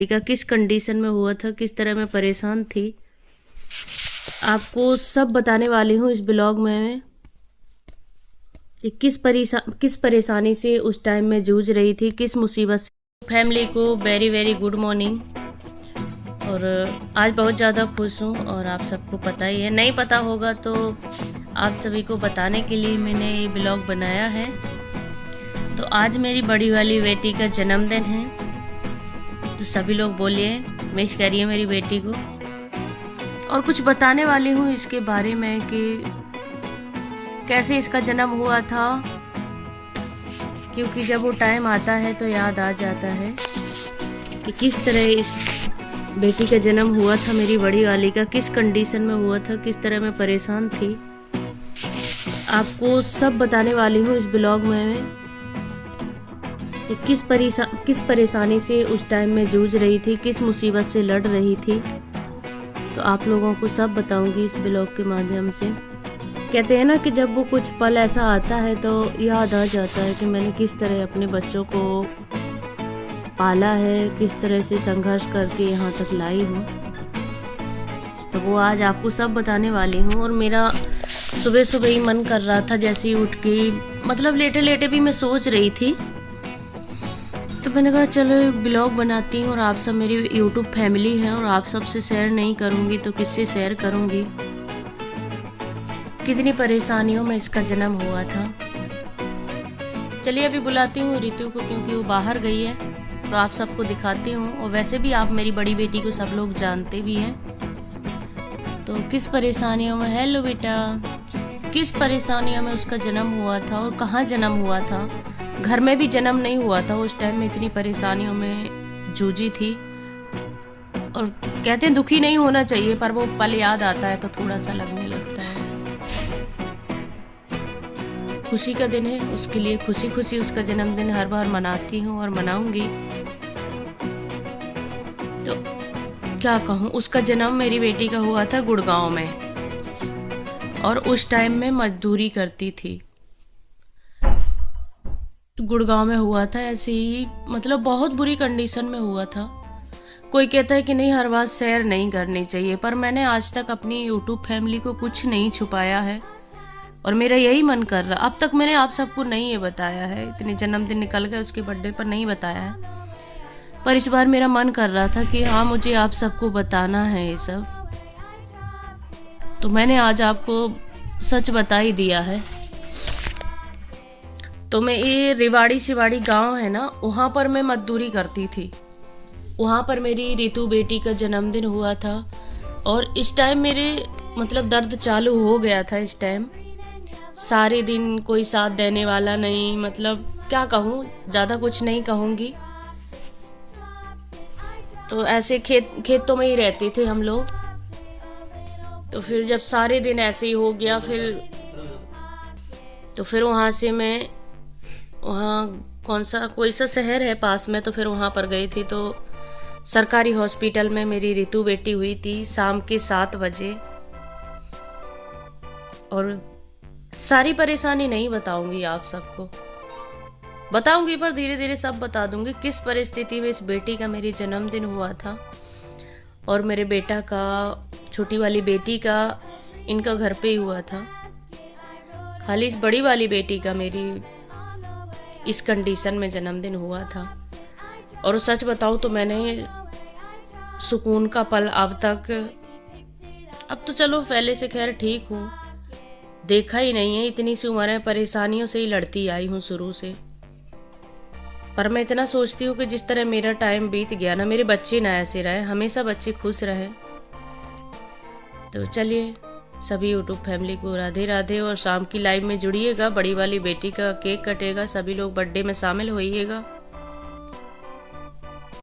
का किस कंडीशन में हुआ था, किस तरह मैं परेशान थी, आपको सब बताने वाली हूँ इस ब्लॉग में मैं कि किस परेशानी से उस टाइम में जूझ रही थी, किस मुसीबत से। फैमिली को वेरी वेरी गुड मॉर्निंग। और आज बहुत ज़्यादा खुश हूँ और आप सबको पता ही है, नहीं पता होगा तो आप सभी को बताने के लिए मैंने ये ब्लॉग बनाया है। तो आज मेरी बड़ी वाली बेटी का जन्मदिन है, तो सभी लोग बोलिए विश करिए मेरी बेटी को। और कुछ बताने वाली हूँ इसके बारे में कि कैसे इसका जन्म हुआ था, क्योंकि जब वो टाइम आता है तो याद आ जाता है कि किस तरह इस बेटी का जन्म हुआ था, मेरी बड़ी वाली का किस कंडीशन में हुआ था, किस तरह मैं परेशान थी। आपको सब बताने वाली हूँ इस ब्लॉग में कि किस परेशानी से उस टाइम में जूझ रही थी, किस मुसीबत से लड़ रही थी। तो आप लोगों को सब बताऊंगी इस ब्लॉग के माध्यम से। कहते हैं ना कि जब वो कुछ पल ऐसा आता है तो याद आ जाता है कि मैंने किस तरह अपने बच्चों को पाला है, किस तरह से संघर्ष करके यहाँ तक लाई हूँ। तो वो आज आपको सब बताने वाली हूँ। और मेरा सुबह सुबह ही मन कर रहा था, जैसे ही उठ के मतलब लेटे लेटे भी मैं सोच रही थी, तो मैंने कहा चलो एक ब्लॉग बनाती हूँ। और आप सब मेरी यूट्यूब फैमिली है और आप सबसे शेयर नहीं करूँगी तो किससे शेयर करूँगी। कितनी परेशानियों में इसका जन्म हुआ था। चलिए अभी बुलाती हूँ रितु को, क्योंकि वो बाहर गई है, तो आप सबको दिखाती हूँ। और वैसे भी आप मेरी बड़ी बेटी को सब लोग जानते भी हैं। तो किस परेशानियों में, हेलो बेटा, किस परेशानियों में उसका जन्म हुआ था और कहाँ जन्म हुआ था। घर में भी जन्म नहीं हुआ था, उस टाइम में इतनी परेशानियों में जूझी थी। और कहते हैं दुखी नहीं होना चाहिए, पर वो पल याद आता है तो थोड़ा सा लगने लगता है। खुशी का दिन है, उसके लिए खुशी खुशी उसका जन्मदिन हर बार मनाती हूँ और मनाऊंगी। तो क्या कहूँ, उसका जन्म मेरी बेटी का हुआ था गुड़गांव में, और उस टाइम में मजदूरी करती थी। गुड़गांव में हुआ था ऐसे ही, मतलब बहुत बुरी कंडीशन में हुआ था। कोई कहता है कि नहीं हर बात शेयर नहीं करनी चाहिए, पर मैंने आज तक अपनी यूट्यूब फैमिली को कुछ नहीं छुपाया है। और मेरा यही मन कर रहा, अब तक मैंने आप सबको नहीं ये बताया है, इतने जन्मदिन निकल गए उसके बर्थडे पर नहीं बताया है, पर इस बार मेरा मन कर रहा था कि हाँ मुझे आप सबको बताना है ये सब। तो मैंने आज आपको सच बता ही दिया है। तो मैं ये रिवाड़ी शिवाड़ी गांव है ना, वहाँ पर मैं मजदूरी करती थी। वहाँ पर मेरी रितु बेटी का जन्मदिन हुआ था। और इस टाइम मेरे मतलब दर्द चालू हो गया था। इस टाइम सारे दिन कोई साथ देने वाला नहीं, मतलब क्या कहूँ, ज़्यादा कुछ नहीं कहूँगी। तो ऐसे खेतों में ही रहते थे हम लोग। तो फिर जब सारे दिन ऐसे ही हो गया, फिर वहाँ से मैं, वहाँ कोई सा शहर है पास में, तो फिर वहाँ पर गई थी। तो सरकारी हॉस्पिटल में मेरी रितु बेटी हुई थी शाम के 7 बजे। और सारी परेशानी नहीं बताऊंगी, आप सबको बताऊंगी, पर धीरे धीरे सब बता दूंगी किस परिस्थिति में इस बेटी का मेरी जन्मदिन हुआ था। और मेरे बेटा का, छोटी वाली बेटी का, इनका घर पे ही हुआ था। खाली इस बड़ी वाली बेटी का मेरी इस कंडीशन में जन्मदिन हुआ था। और सच बताऊं तो मैंने सुकून का पल अब तो चलो पहले से खैर ठीक हूँ, देखा ही नहीं है। इतनी सी उम्र है, परेशानियों से ही लड़ती आई हूँ शुरू से। पर मैं इतना सोचती हूँ कि जिस तरह मेरा टाइम बीत गया ना, मेरे बच्चे ना ऐसे रहे, हमेशा बच्चे खुश रहे। तो चलिए सभी यूट्यूब फैमिली को राधे राधे। और शाम की लाइव में जुड़िएगा, बड़ी वाली बेटी का केक कटेगा, सभी लोग बर्थडे में शामिल होइएगा।